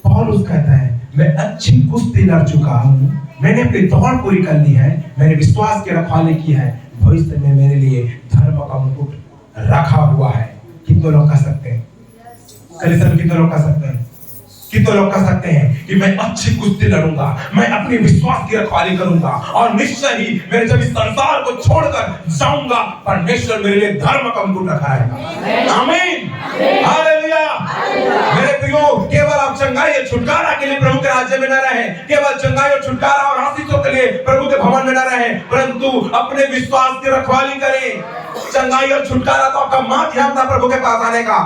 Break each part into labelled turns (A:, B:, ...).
A: पौलुस कहता है मैं अच्छी कुश्ती लड़ चुका हूँ, मैंने अपनी दौड़ पूरी कर ली है, मैंने विश्वास की रखवाली की है, भविष्य में मेरे लिए धर्म का मुकुट रखा हुआ है। कितने लोग कह सकते हैं? कलीसिया में कितने लोग कह सकते हैं? कितने लोग कह सकते हैं कि मैं अच्छी कुश्ती लड़ूंगा, मैं अपने विश्वास की रखवाली करूंगा और निश्चय ही मैं जब इस संसार को छोड़कर जाऊंगा परमेश्वर मेरे लिए धर्म का मुकुट रखा है। आमीन, हालेलुया। मेरे प्रियो, केवल आप चंगाई और छुटकारा के लिए प्रभु के राज्य में न रहें, केवल चंगाई और छुटकारा और आशीषों के लिए प्रभु के भवन में न रहें, परंतु अपने विश्वास की रखवाली करें। चंगाई और छुटकारा तो आपका माध्यम था प्रभु के पास आने का।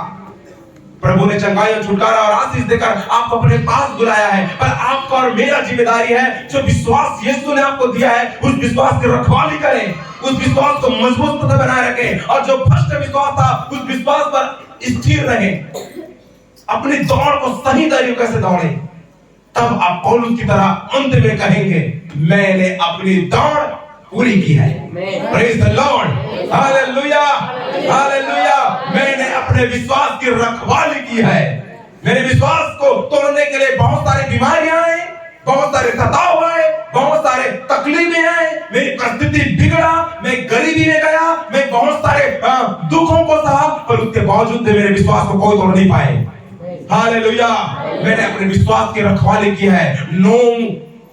A: प्रभु ने चंगाई और छुटकारा और आशीष देकर आपको अपने पास बुलाया है, पर आपका और मेरा जिम्मेदारी है जो विश्वास यीशु ने आपको दिया है उस विश्वास की रखवाली करें, उस विश्वास को मजबूत बनाए रखें और जो भ्रष्ट विश्वास था उस विश्वास पर स्थिर रहें, अपनी दौड़ को सही तरीके से दौड़ें। तब आप पौलुस की तरह अंत में कहेंगे मैंने अपनी दौड़ पूरी की है। Praise the Lord, hallelujah, hallelujah. मैंने अपने विश्वास की रखवाली की है। मेरे विश्वास को तोड़ने के लिए बहुत सारी बीमारियां आए, बहुत सारे तनाव आए, बहुत सारे तकलीफें आए, मेरी परिस्थिति बिगड़ा, मैं गरीबी में गया, मैं बहुत सारे दुखों को सहा, पर उसके बावजूद मेरे विश्वास को कोई तोड़ नहीं पाए। हालेलुया। मैंने अपने विश्वास की रखवाली की है। नो,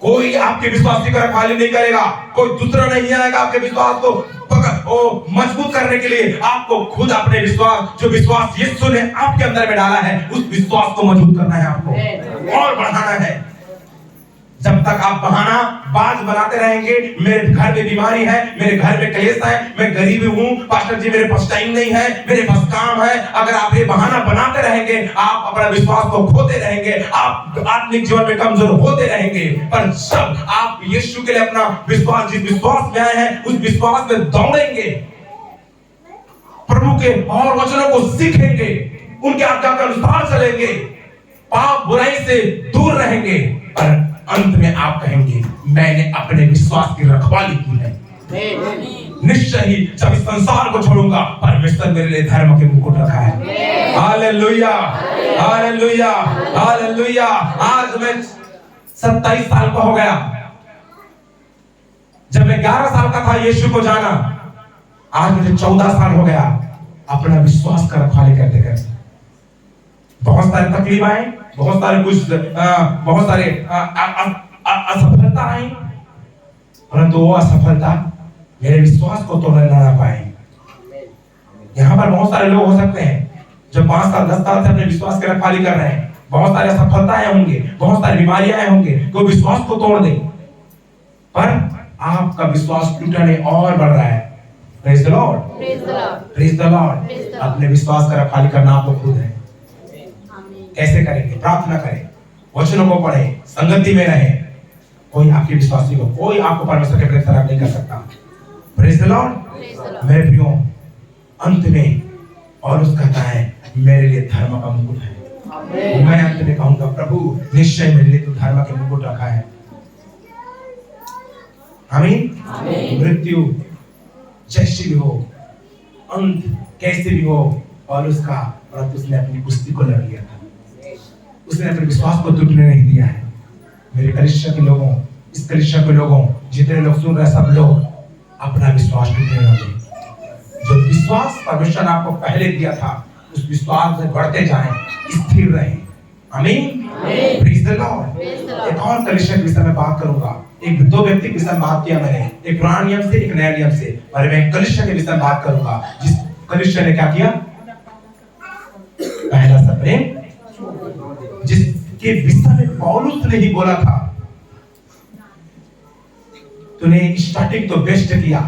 A: कोई आपके विश्वास की रखवाली नहीं करेगा, कोई दूसरा नहीं आएगा आपके विश्वास को मजबूत करने के लिए। आपको खुद अपने विश्वास, जो विश्वास यीशु ने आपके अंदर में डाला है, उस विश्वास को मजबूत करना है आपको और बढ़ाना है। जब तक आप बहाना बाज बनाते रहेंगे, मेरे घर में बीमारी है, मेरे घर में क्लेश है, मैं गरीब हूँ, पास्टर जी मेरे पास टाइम नहीं है, मेरे पास काम है, अगर आप ये बहाना बनाते रहेंगे आप अपना विश्वास को खोते रहेंगे, आप आत्मिक जीवन में कमजोर होते रहेंगे। पर जब आप यीशु के लिए अपना विश्वास, जिस विश्वास में आए हैं उस विश्वास में दौड़ेंगे, प्रभु के और वचनों को सीखेंगे, उनके आज्ञा के अनुसार चलेंगे, पाप बुराई से दूर रहेंगे, पर अंत में आप कहेंगे मैंने अपने विश्वास की रखवाली की है। निश्चय ही जब इस संसार को छोड़ूंगा परमेश्वर मेरे लिए धर्म के मुकुट रखा है। Hallelujah, hallelujah, hallelujah. आज मैं 27 साल का हो गया। जब मैं 11 साल का था यीशु को जाना, आज मुझे 14 साल हो गया अपना विश्वास का रखवाली करते करते। बहुत सारे तकलीफ आए, बहुत सारे बहुत सारे असफलता आई, परंतु वो असफलता मेरे विश्वास को तोड़ ना पाए। यहाँ पर बहुत सारे लोग हो सकते हैं जो 5 साल 10 साल से अपने विश्वास की रखवाली कर रहे हैं, बहुत सारी असफलताएं होंगे, बहुत सारी बीमारियां होंगे, कोई विश्वास को तोड़ दे, पर आपका विश्वास टूटने और बढ़ रहा है। Praise the Lord, praise the Lord. अपने विश्वास का रखवाली करना आपको खुद है। कैसे करेंगे? प्रार्थना करें, वचनों को पढ़ें, संगति में रहें। कोई आपके विश्वासी को, कोई आपको परमेश्वर के प्रति खराब नहीं कर सकता। Praise the Lord. मेरे प्रियो, अंत में पौलुस कहता है मेरे लिए धर्म का मुकुट है। मैं अंत में कहूंगा प्रभु निश्चय मेरे लिए तो धर्म का मुकुट रखा है। आमीन। मृत्यु जैसी भी हो, अंत कैसे भी हो, पौलुस का, परंतु उसने अपनी कुश्ती को लड़ लिया था। उसने अपने विश्वास को टूटने नहीं दिया है। मेरे कलीसिया के लोगों, इस कलीसिया के लोगों, जितने लोग सुन रहे हैं, सब लोग अपना विश्वास टूटने ना दें। जो विश्वास परमेश्वर ने आपको पहले दिया था उस विश्वास में बढ़ते जाएं, स्थिर रहें। आमीन। Praise the Lord. एक और कलीसिया के विषय में बात करूंगा। एक दो व्यक्ति के विषय में बात किया मैंने, एक पुराने नियम से, एक नए नियम से, और मैं कलीसिया के विषय में बात करूंगा जिस कलीसिया ने क्या किया? पहला सा प्रेम, जिसके विषय में पौलुस ने ही बोला था तूने स्टार्टिंग तो बेस्ट किया,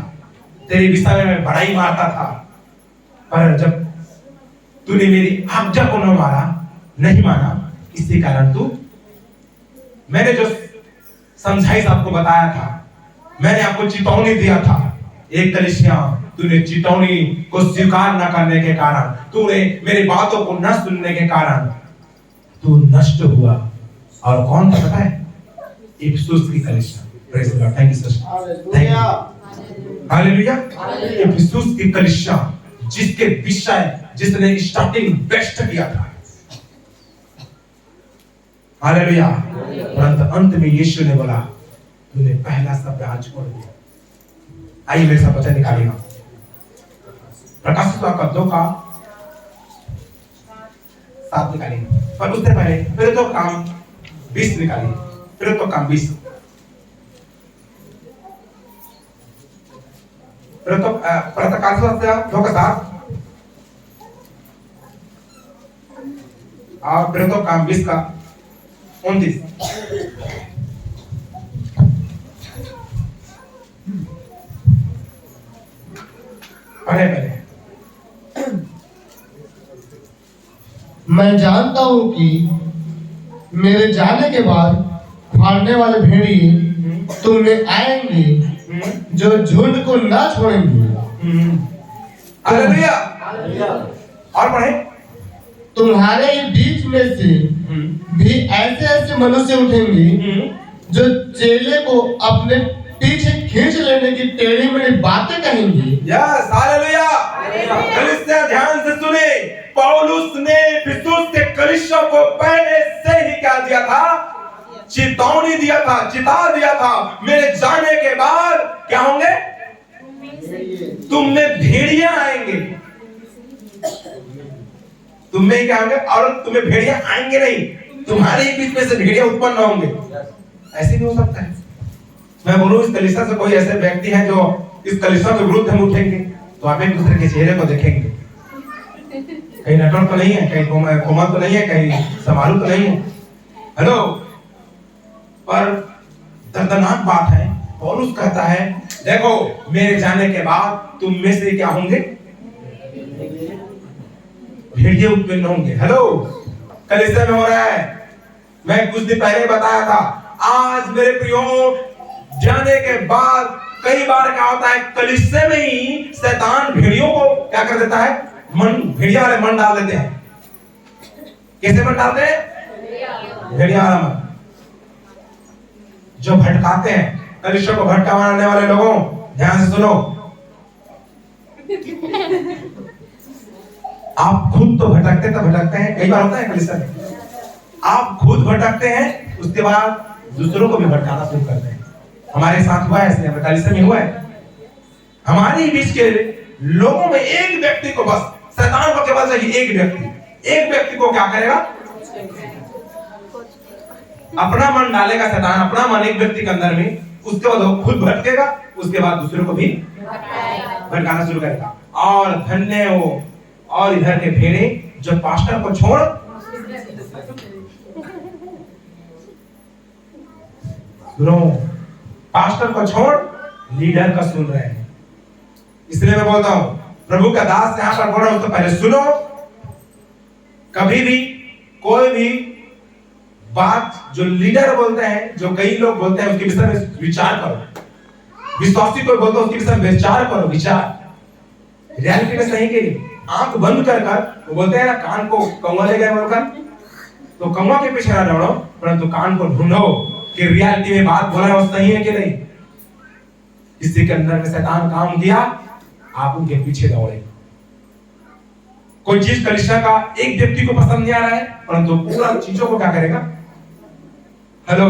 A: तेरे विषय में बड़ाई मारता था, पर जब तूने मेरी आज्ञा को नहीं माना, इसी कारण तू, मैंने जो समझाइश आपको बताया था, मैंने आपको चेतावनी दिया था, एक कलीसिया तूने चेतावनी को स्वीकार न करने के कारण, तूने मेरी बातों को न सुनने के कारण तू नष्ट हुआ। और कौन था पता है? इफिसुस की कलीसिया। Praise the Lord. Thank you sister. Hallelujah. Ephesus की कलीसिया जिसके विषय, जिसने स्टार्टिंग बेस्ट किया था, हालेलुया। परंतु अंत में यीशु ने बोला तूने पहला शब्द आज छोड़ दिया। आइए मेरे साथ वचन निकालिएगा, प्रकाशित वाक्य 2:7 निकालिए। पर उससे पहले फिर तो काम 20 निकालिए। फिर तो काम 20 प्रकाशित वाक्य 2:7 और फिर तो काम 20 का 29। पढ़े पहले।
B: मैं जानता हूं कि मेरे जाने के बाद फाड़ने वाले भेड़िए तुम में आएंगे जो झुंड को ना छोड़ेंगे।
A: हालेलुया। और पढ़े।
B: तुम्हारे ही बीच में से भी ऐसे ऐसे मनुष्य उठेंगे जो चेले को अपने पीछे खींच लेने की टेढ़ी मेढ़ी बातें कहेंगे।
A: Yes, hallelujah. कलीसिया ध्यान से सुने, पौलुस ने फिस्तुस के कलीसिया को पहले से ही क्या दिया था? चेतावनी दिया था, चिता दिया था, मेरे जाने के बाद क्या होंगे? तुम में भेड़िया आएंगे। तुम में क्या होंगे? और तुम्हें भेड़िया आएंगे नहीं, तुम्हारे ही बीच में से भेड़िया उत्पन्न होंगे। ऐसे भी हो सकता है। मैं बोलूं इस कलीसिया से कोई ऐसे व्यक्ति है जो इस कलीसिया के विरुद्ध हम उठेंगे तो आप एक दूसरे के चेहरे को देखेंगे। कहीं नटवर तो नहीं है, कहीं कोमल तो नहीं है, कहीं समारू तो नहीं है। हेलो, पर दर्दनाक बात है, पौलुस कहता है देखो मेरे जाने के बाद तुम में से क्या होंगे? भेड़िए उत्पन्न होंगे। हेलो, कलीसिया में हो रहा है। मैं कुछ दिन पहले बताया था, आज मेरे प्रियो जाने के बाद कई बार क्या होता है, कलीसिया में ही शैतान भेड़ियों को क्या कर देता है? भेड़िया वाले मन डाल देते हैं। कैसे मन डालते हैं? भेड़िया वाला मन, जो भटकाते हैं। कलीसिया को भटकाने वाले लोगों ध्यान से सुनो, आप खुद तो भटकते हैं, कई बार होता है कलीसिया में, आप खुद भटकते हैं, उसके बाद दूसरों को भी भटकाना शुरू करते हैं। हमारे साथ हुआ है, ऐसे कलीसिया में हुआ है। हमारे बीच के लोगों में एक व्यक्ति को, बस शैतान को केवल चाहिए एक व्यक्ति को क्या करेगा? अपना मन डालेगा शैतान, अपना मन एक व्यक्ति के अंदर में, उसके बाद वो खुद भटकेगा, उसके बाद दूसरों को भी भटकाना शुरू करेगा। और धन्य हो और इधर के भेड़े जो पास्टर को छोड़ सुनो, पास्टर को छोड़ लीडर का सुन रहे हैं। इसलिए मैं बोलता हूं, प्रभु का दास यहां पर बोल रहा हूं तो पहले सुनो। कभी भी कोई भी बात जो लीडर बोलते हैं, जो कई लोग बोलते हैं, उसके विषय में विचार करो। विश्वासी कोई बोलता है उसके विषय में विचार करो। विचार रियलिटी में सही के लिए आंख बंद कर वो बोलते हैं ना, कान को कौवा ले गए बोलकर, तो कौवा के पीछे ना दौड़ो, परंतु कान को ढूंढो कि रियलिटी में बात बोला है वो सही है कि नहीं। किसी के अंदर में शैतान काम किया, आप उनके पीछे दौड़े। कोई चीज कलीसिया का एक व्यक्ति को पसंद नहीं आ रहा है, परंतु पूरा चीजों को क्या करेगा? हेलो,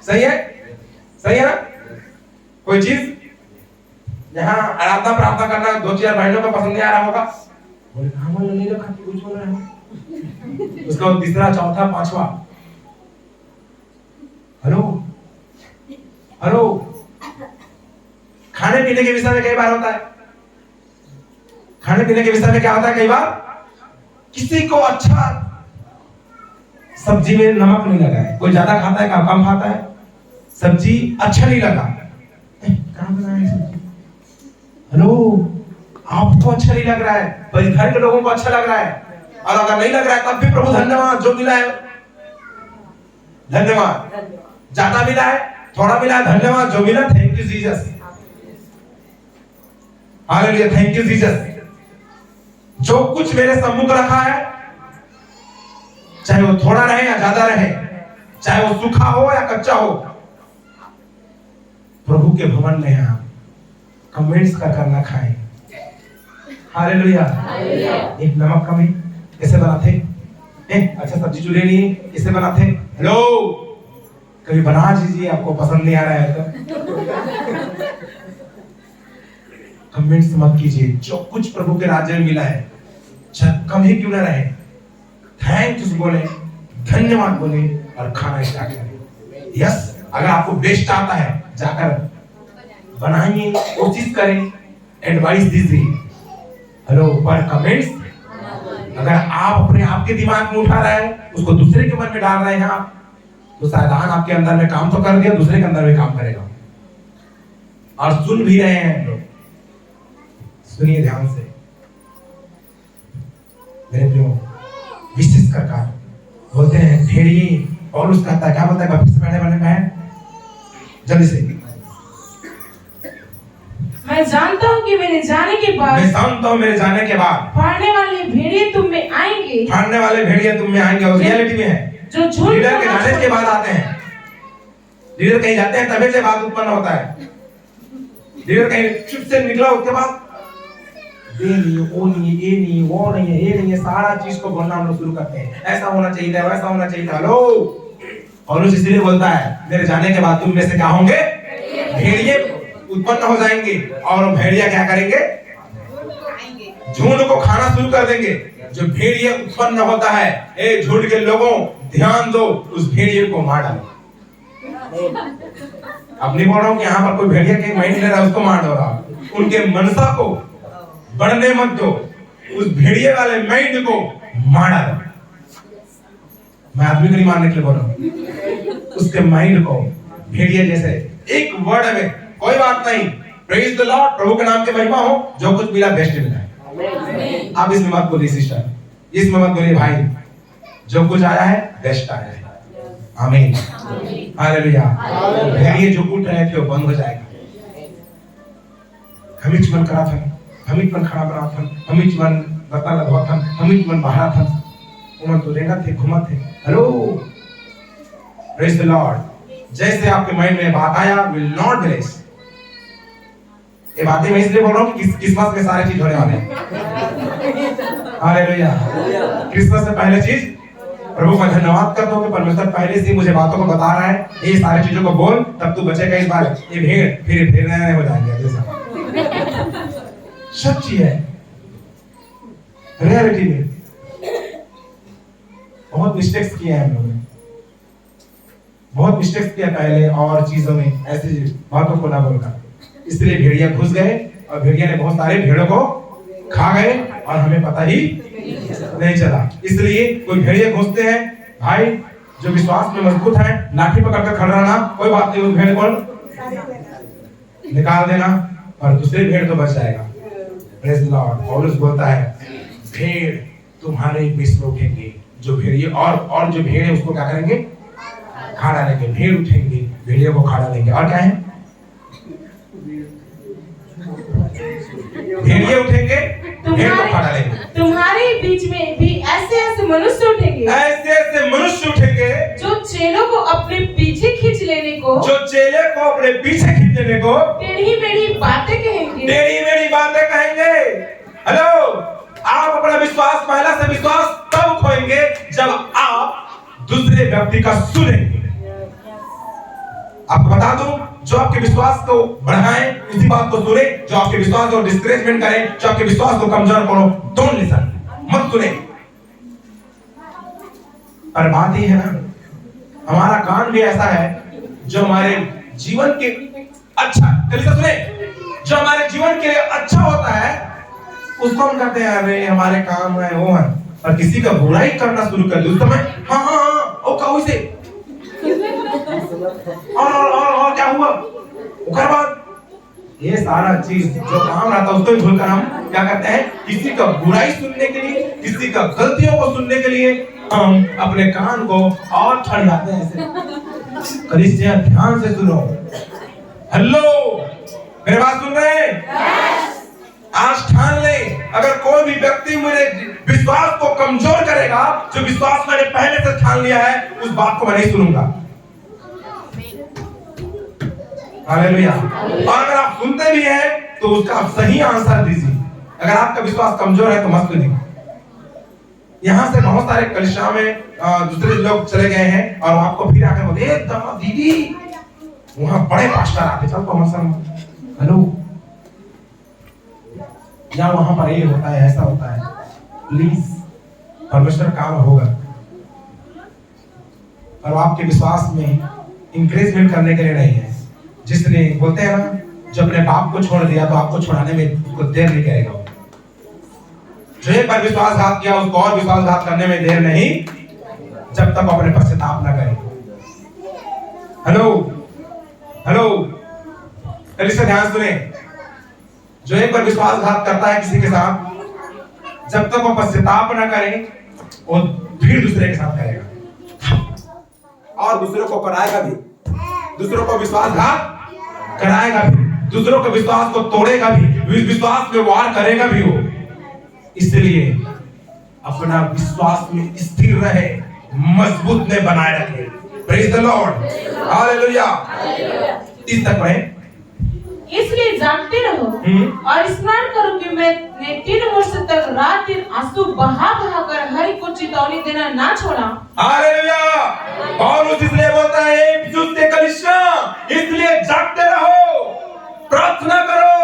A: सही है? सही है ना? कोई चीज यहाँ आराधना प्रार्थना करना 2-4 बहनों को पसंद नहीं आ रहा होगा, बोले कहां बोल नहीं रखा, कुछ बोल रहे हैं। उसका तीसरा, चौथा, पांचवा, हेलो हेलो। खाने पीने के विषय में कई बार होता है, खाने पीने के विषय में क्या होता है, कई बार किसी को अच्छा सब्जी में नमक नहीं लगा है, कोई ज्यादा खाता है, कम खाता है, सब्जी अच्छा नहीं लगा, कहां बनाया है सब्जी? हेलो, आपको अच्छा नहीं लग रहा है, पर घर के लोगों को अच्छा लग रहा है, और अगर नहीं लग रहा है तब भी प्रभु धन्यवाद, जो मिला है धन्यवाद, ज्यादा मिला है, थोड़ा मिला है, धन्यवाद, जो मिला thank you Jesus, hallelujah, thank you Jesus. जो कुछ मेरे सम्मुख रखा है, चाहे वो थोड़ा रहे या ज्यादा रहे, चाहे वो सूखा हो या कच्चा हो, प्रभु के भवन में यहां कमेंट्स का करना खाएं। हालेलुया। एक नमक कमी कैसे बनाते? अच्छा सब्जी चूल्हे नहीं किससे बनाते हैं? हेलो, कभी बना दीजिए, आपको पसंद नहीं आ रहा है तो कमेंट्स मत कीजिए। जो कुछ प्रभु के राज्य में मिला है चाहे कम ही क्यों ना रहे, थैंक्स बोले, धन्यवाद बोले और खाना स्टार्ट करें। यस, अगर आपको बेस्ट आता है जाकर बनाइए, कोशिश करें, एडवाइस दीजिए। हेलो, पर कमेंट्स अगर आप अपने आपके दिमाग में उठा रहे हैं, उसको दूसरे के मन में डाल रहे हैं आप, तो शैतान आपके अंदर में काम तो कर दिया, दूसरे के अंदर में काम करेगा। और सुन भी रहे हैं लोग, सुनिए ध्यान से मेरे प्रियो। विशेष कर बोलते हैं भेड़िए, पौलुस कहता है, क्या बोलता है? वापस से पढ़ने वाले में जल्दी से।
C: मैं जानता हूँ कि मेरे जाने के बाद,
A: मैं जानता हूँ मेरे जाने के बाद
C: फाड़ने वाले भेड़िए तुम में आएंगे,
A: फाड़ने वाले भेड़िए तुम में आएंगे। और रियलिटी में है,
C: जो झूठ
A: लीडर के जाने के बाद आते हैं। लीडर कहीं जाते हैं तभी से बात उत्पन्न होता है। लीडर कहीं चुप से निकला, उसके बाद ये नहीं, वो नहीं, ये नहीं, वो नहीं है, ये नहीं है, सारा चीज को बोलना हम लोग शुरू करते हैं। ऐसा होना चाहिए था, वैसा होना चाहिए था। हेलो, और इसलिए बोलता है मेरे जाने के बाद तुम में से क्या होंगे? भेड़िए उत्पन्न हो जाएंगे। और भेड़िया क्या करेंगे? झुंड को खाना शुरू कर देंगे। जो भेड़िया उत्पन्न होता है, ए झुंड के लोगों ध्यान दो, उस भेड़िए को मार डालो। अब नहीं बोल रहा हूं कि यहाँ पर कोई भेड़िया के माइंड ले रहा है उसको मार दो रहा, उनके मनसा को बढ़ने मत दो, उस भेड़िए वाले माइंड को मार डालो। मैं आदमी को नहीं मारने के लिए बोल रहा हूं, उसके माइंड को भेड़िए जैसे एक वर्ड में, कोई बात नहीं, प्रेज द लॉर्ड, प्रभु के नाम की महिमा हो, जो कुछ मिला बेस्ट मिला है। आप इसमें मत बोलिए सिस्टर, इसमें मत बोलिए भाई, जो कुछ आया है बेस्ट आया है। आमीन, हालेलुया। भेड़िए जो उठ रहे थे वो बंद हो जाएगा। हमिच मन करा था, हमिच मन खाना बना था, हमिच मन बता लगा था, हमिच मन बाहर था, उमन तो रेगा थे, घुमा थे। Hello, praise the Lord. जैसे आपके माइंड में बात आया, विल नॉट ब्लेस। ये बातें मैं इसलिए बोल रहा हूँ कि क्रिसमस में सारे चीज होने वाले हैं। हालेलुया। क्रिसमस से पहले चीज, प्रभु का धन्यवाद करता हूँ कि परमेश्वर पहले से मुझे बातों को बता रहा है, ये सारी चीजों को बोल, तब तू बचेगा इस बार। ये भेड़ फिर नए हो जाएंगे जैसा। सच्ची है, रियलिटी में बहुत मिस्टेक्स किए हैं हम लोगों ने, बहुत मिस्टेक्स किया पहले और चीजों में, ऐसी बातों को ना बोलकर। इसलिए भेड़िया घुस गए और भेड़िया ने बहुत सारे भेड़ों को खा गए और हमें पता ही नहीं चला। इसलिए कोई भेड़िया घुसते हैं भाई, जो विश्वास में मजबूत है, लाठी पकड़कर खड़ा रहना, कोई बात नहीं, उस भेड़ को निकाल देना और दूसरे भेड़ तो बच जाएगा। Praise the Lord. पौलुस बोलता है भेड़ तुम्हारे बीच में उठेंगे। जो भेड़िए और जो भेड़ है उसको क्या करेंगे? खा डालेंगे। भेड़ उठेंगे, भेड़ियों को खा डालेंगे। और क्या है? भेड़िए उठेंगे, भेड़ को खा डालेंगे।
C: तुम्हारे बीच में भी ऐसे ऐसे मनुष्य उठेंगे,
A: ऐसे ऐसे मनुष्य उठेंगे
C: जो चेलों को अपने पीछे खींच लेने को,
A: जो चेले को अपने पीछे खींच लेने को
C: टेढ़ी मेढ़ी बातें कहेंगे,
A: टेढ़ी मेढ़ी बातें कहेंगे। हेलो, आप अपना विश्वास, पहला से विश्वास तब खोएंगे जब आप दूसरे व्यक्ति का सुनेंगे। आपको बता दूं, जो आपके विश्वास को बढ़ाएं उसी बात को सुने, जो आपके विश्वास को डिस्करेजमेंट करें, जो आपके विश्वास को कमजोर करो, डोंट लिसन, मत सुने। पर बात ये है ना, हमारा कान भी ऐसा है जो हमारे जीवन के अच्छा, कभी से सुने, जो हमारे जीवन के लिए अच्छा होता है उसको हम कहते हैं अरे हमारे काम है वो है। पर किसी का बुराई करना शुरू कर दे उस समय, हाँ हाँ हाँ ओ कहो इसे और क्या हुआ, उसके बाद ये सारा चीज जो काम रहता है उसको भी भूलकर हम क्या करते हैं, किसी का बुराई सुनने के लिए, किसी का गलतियों को सुनने के लिए हम अपने कान को और ठंडाते हैं ऐसे। क्रिश्चियन ध्यान से सुनो। हेलो, मेरे बात सुन रहे हैं? आज ठान ले, अगर कोई भी व्यक्ति मेरे विश्वास को कमजोर करेगा, जो विश्वास मैंने पहले से ठान लिया है, उस बात को मैं नहीं सुनूंगा। हालेलुया। और अगर आप सुनते भी हैं तो उसका आप सही आंसर दीजिए। अगर आपका विश्वास कमजोर है तो मत सुनिए। यहाँ से बहुत सारे कलिसिया में दूसरे लोग चले गए हैं और आपको फिर आकर बोलते दीदी वहां बड़े पास्टर आते चल तो हमारे हेलो या वहां पर ये होता है ऐसा होता है। प्लीज परमेश्वर काम होगा और आपके विश्वास में इंक्रीजमेंट करने के लिए नहीं है। जिसने बोलते हैं ना जो अपने बाप को छोड़ दिया तो आपको छुड़ाने में कुछ देर नहीं करेगा। जो एक बार विश्वासघात किया उसको और विश्वासघात करने में देर नहीं जब तक अपने पश्चाताप ना करे। हेलो हेलो कलिसिया ध्यान सुने, जो एक बार विश्वासघात करता है किसी के साथ जब तक वो पश्चाताप ना करे वो फिर दूसरे के साथ करेगा और दूसरों को कराएगा भी, दूसरों को विश्वासघात कराएगा भी, दूसरों के विश्वास को तोड़ेगा भी, विश्वास में वार करेगा भी वो। इसलिए अपना विश्वास में स्थिर रहे, मजबूत में बनाए रखे। Praise the Lord, hallelujah. इस तक में
C: इसलिए जागते रहो और स्मरण करो कि मैंने 3 वर्ष तक रात दिन आंसू बहा बहा कर हर एक को चेतावनी देना ना छोड़ा।
A: हालेलुया। पौलुस इसलिए बोलता है इफिसुस के कलीसिया इसलिए जागते रहो, प्रार्थना करो।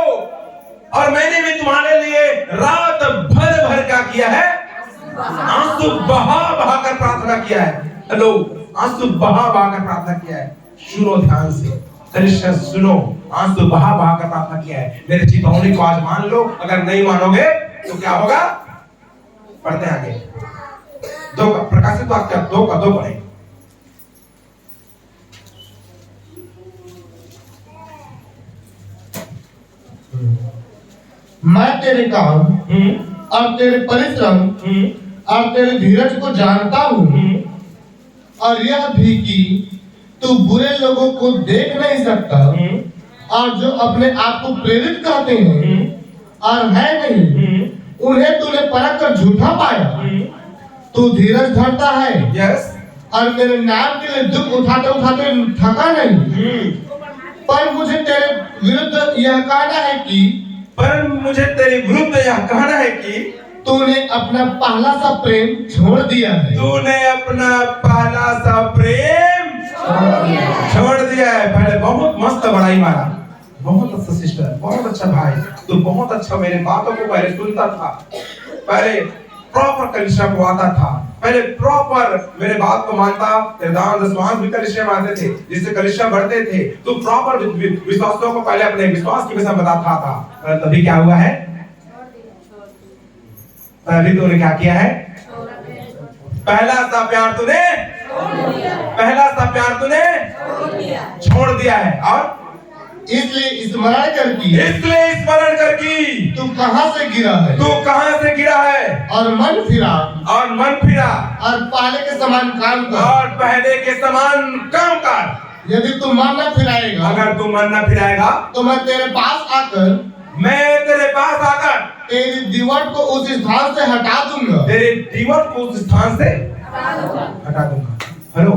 A: और मैंने भी तुम्हारे लिए रात भर भर क्या किया है, आंसू बहा बहा कर प्रार्थना किया है। हेलो, आंसू बहा बहा कर प्रार्थना किया है। सुनो ध्यान से कलीसिया, सुनो, आंसू बहा बहा कर प्रार्थना किया है। मेरे चेतावनी को आज मान लो, अगर नहीं मानोगे तो क्या होगा। पढ़ते हैं आगे, दो प्रकाशित वाक्य 2 का 2 पढ़ें।
B: मैं तेरे काम और तेरे परिश्रम और तेरे धीरज को जानता हूँ और यह भी कि तू बुरे लोगों को देख नहीं सकता और जो अपने आप को प्रेरित कहते हैं और है नहीं, उन्हें तूने परख कर झूठा पाया। तू धीरज धरता है
A: यस
B: और मेरे नाम के लिए दुख उठाते उठाते थका नहीं। पर मुझे तेरे विरुद्ध यह कहना है कि तूने अपना पहला सा प्रेम छोड़ दिया है।
A: तूने अपना पहला सा प्रेम छोड़ दिया है। पहले बहुत मस्त बड़ाई मारा, बहुत अच्छा सिस्टर, बहुत अच्छा भाई, तू बहुत अच्छा मेरे बातों को पहले सुनता था, पहले प्रॉपर कलिसिया को आता था, पहले प्रॉपर मेरे बात को मानता, तेरे दान दशमांश भी कलिसिया में आते थे, जिससे कलिसिया बढ़ते थे। तू प्रॉपर विश्वासियों को पहले अपने विश्वास की विषय बताता था। तभी क्या हुआ है, तभी तूने क्या किया है, पहला सा प्यार तूने छोड़ दिया है। और
B: इसलिए स्मरण कर कि
A: तू कहां से गिरा है
B: और मन फिरा और पहले के समान काम कर। यदि तू मन न फिराएगा,
A: अगर तू मन न फिराएगा
B: तो मैं तेरे पास आकर तेरी दीवार को उस स्थान से हटा दूंगा।
A: हेलो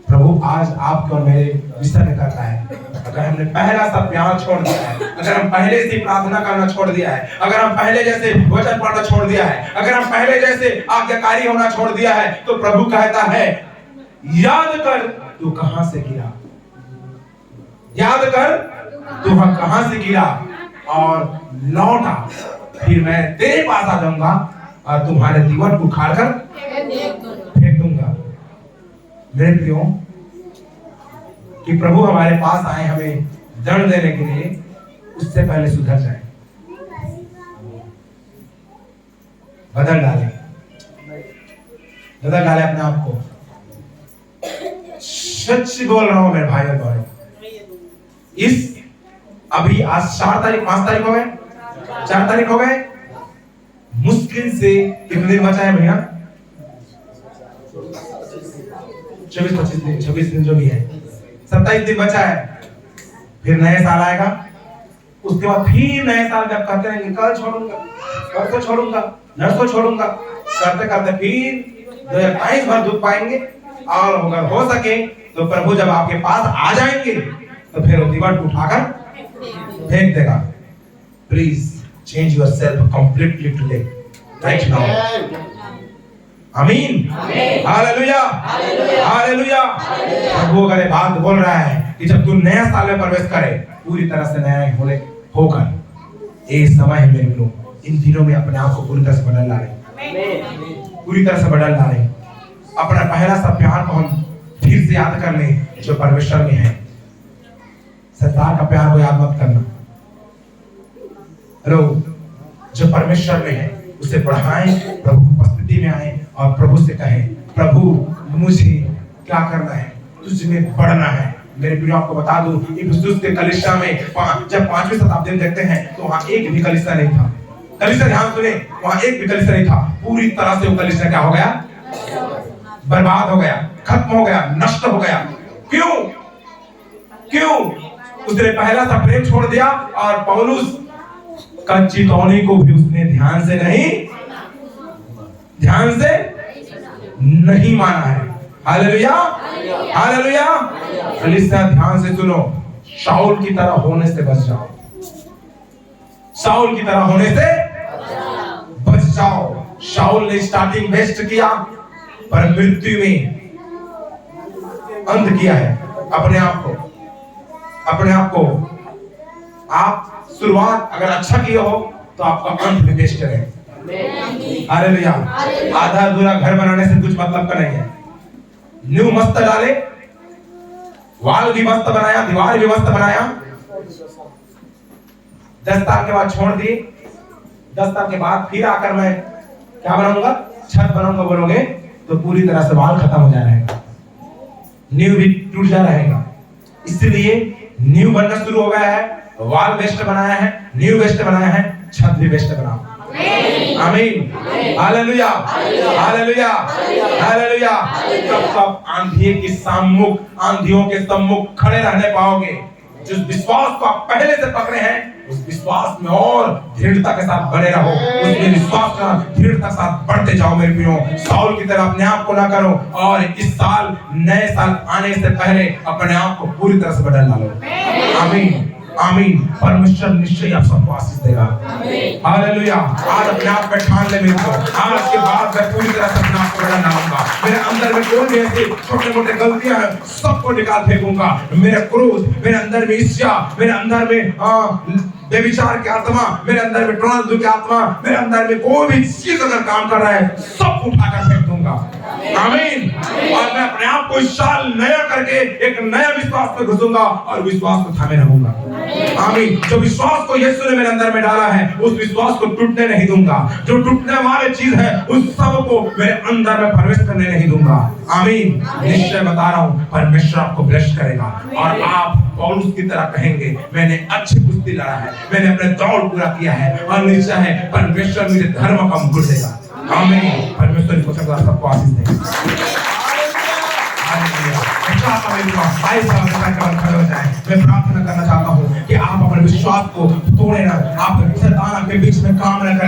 A: प्रभु, आज आपको और मेरे विषय में करता है। अगर हमने पहला सा प्यार छोड़ दिया है, अगर हम पहले से प्रार्थना करना छोड़ दिया है, अगर हम पहले जैसे वचन पढ़ना छोड़ दिया है, अगर हम पहले जैसे आज्ञाकारी होना छोड़ दिया है, तो प्रभु कहता है याद कर तू कहां से गिरा, याद कर तू कहां से गिरा और लौटा, फिर मैं तेरे पास आ जाऊंगा और तुम्हारे दीवार को उखाड़ कर फेंक दूंगा। मेरे प्रियो, कि प्रभु हमारे पास आए हमें दंड देने के लिए, उससे पहले सुधर जाए, बदल डाले अपने आप को। सच बोल रहा हूं मेरे भाई और बहनों, इस अभी आज 4 तारीख 5 तारीख हो गए, 4 तारीख हो गए, मुश्किल से कितने दिन बचा है भैया, 24 दिन जो भी है, 27 दिन बचा है, फिर नए साल आएगा। उसके बाद फिर नए साल में कहते रहेंगे कल छोड़ूंगा, परसों छोड़ूंगा, नरसों छोड़ूंगा, करते करते फिर 2022 भर दुख पाएंगे। और अगर हो सके तो प्रभु जब आपके पास आ जाएंगे तो फिर वो दीवार को उठाकर फेंक देगा। Please change yourself completely today. right now. आमीन, हालेलुया, हालेलुया। प्रभु अगर ये बात बोल रहा है कि जब तू नया साल में प्रवेश करे पूरी तरह से नया होकर, ये समय है मेरे लोग, इन दिनों में अपने आप को पूरी तरह से बदल ला रहे, पूरी तरह से बदल ला रहे। अपना पहला सा प्यार को हम फिर से याद कर लें जो परमेश्वर में है। संसार का प्यार को याद मत करना। हेलो, जो परमेश्वर में है उसे बढ़ाएं, प्रभु की उपस्थिति में आए और प्रभु से कहें, प्रभु मुझे क्या करना है, तुझ में बढ़ना है। मेरे प्रियो आपको बता दूं, इफिसुस के कलीसिया में जब 5वीं शताब्दी में देखते हैं तो वहां एक भी कलीसिया नहीं था। कलीसिया, ध्यान सुने, वहां एक भी कलीसिया नहीं था। पूरी तरह से वो कलीसिया क्या हो गया? बर्बाद हो गया, खत्म हो गया, नष्ट हो गया। क्यों? क्यों? उसने पहला सा प्रेम छोड़ दिया और पौलुस का चेतावनी को भी उसने ध्यान से नहीं माना है। Hallelujah, hallelujah. कलीसिया ध्यान से सुनो, शाऊल की तरह होने से बच जाओ, शाऊल की तरह होने से बच जाओ। शाऊल ने स्टार्टिंग बेस्ट किया पर मृत्यु में अंत किया है अपने आप को। आप शुरुआत अगर अच्छा किए हो तो आपका अंत भी बेस्ट है। हालेलुया। आधा अधूरा घर बनाने से कुछ मतलब का नहीं है। न्यू मस्त डाले, वाल भी मस्त बनाया, दीवार भी मस्त बनाया, 10 साल के बाद छोड़ दिए, 10 साल के बाद फिर आकर मैं क्या बनाऊंगा, छत बनाऊंगा बोलोगे तो पूरी तरह से वाल खत्म हो जा रहेगा, न्यू भी टूट जा रहेगा। इसलिए न्यू बनना शुरू हो गया है, वाल बेस्ट बनाया है, न्यू बेस्ट बनाया है, छत भी बेस्ट बनाओ। आमीन, हालेलुया, हालेलुया, हालेलुया। तब आंधियों के सम्मुख खड़े रहने पाओगे। जिस विश्वास को आप पहले से पकड़े हैं उस विश्वास में और दृढ़ता के साथ बने रहो, उसमें विश्वास का दृढ़ता के साथ बढ़ते जाओ। मेरे प्रियो, शाऊल की तरह अपने आप को ना करो और इस साल, नए साल आने से पहले अपने आप को पूरी तरह से बदल डालो। आमीन, आमीन। परमेश्वर निश्चय आप सबको आशीष देगा। हालेलुया। आज अपने आप पे ठान ले मेरे को, आज के बाद मैं पूरी तरह से अपने आप को बदल डालूंगा। मेरे अंदर में कोई भी ऐसी छोटे मोटे गलतियां हैं सबको निकाल फेंकूंगा। मेरे क्रोध, मेरे अंदर में ईर्ष्या, मेरे अंदर में बेविचार की आत्मा, मेरे अंदर में ट्रांसदू की आत्मा, मेरे अंदर में कोई भी चीज अगर काम कर रहा है सब उठाकर फेंक दूंगा। आमीन। और मैं अपने आप को इस साल नया करके एक नया विश्वास में घुसूंगा और विश्वास को थामे रहूंगा। आमीन। जो विश्वास को यीशु ने मेरे अंदर में डाला है उस विश्वास को टूटने नहीं दूंगा। जो टूटने वाले चीज है उस सब को मेरे अंदर में प्रवेश करने नहीं दूंगा। आमीन। निश्चय बता रहा हूँ, परमेश्वर आपको ब्लेस करेगा और आप पौलुस की तरह कहेंगे, मैंने अच्छी कुश्ती लड़ा है, मैंने अपने दौड़ पूरा किया है और निश्चय है परमेश्वर मुझे धर्म का मुकुट देगा। आमीन। परमेश्वर को सबको आशीष देगा। मैं प्रार्थना करना चाहता हूँ कि आप अपने विश्वास को तोड़े ना, आप शैतान आपके बीच में काम न करें।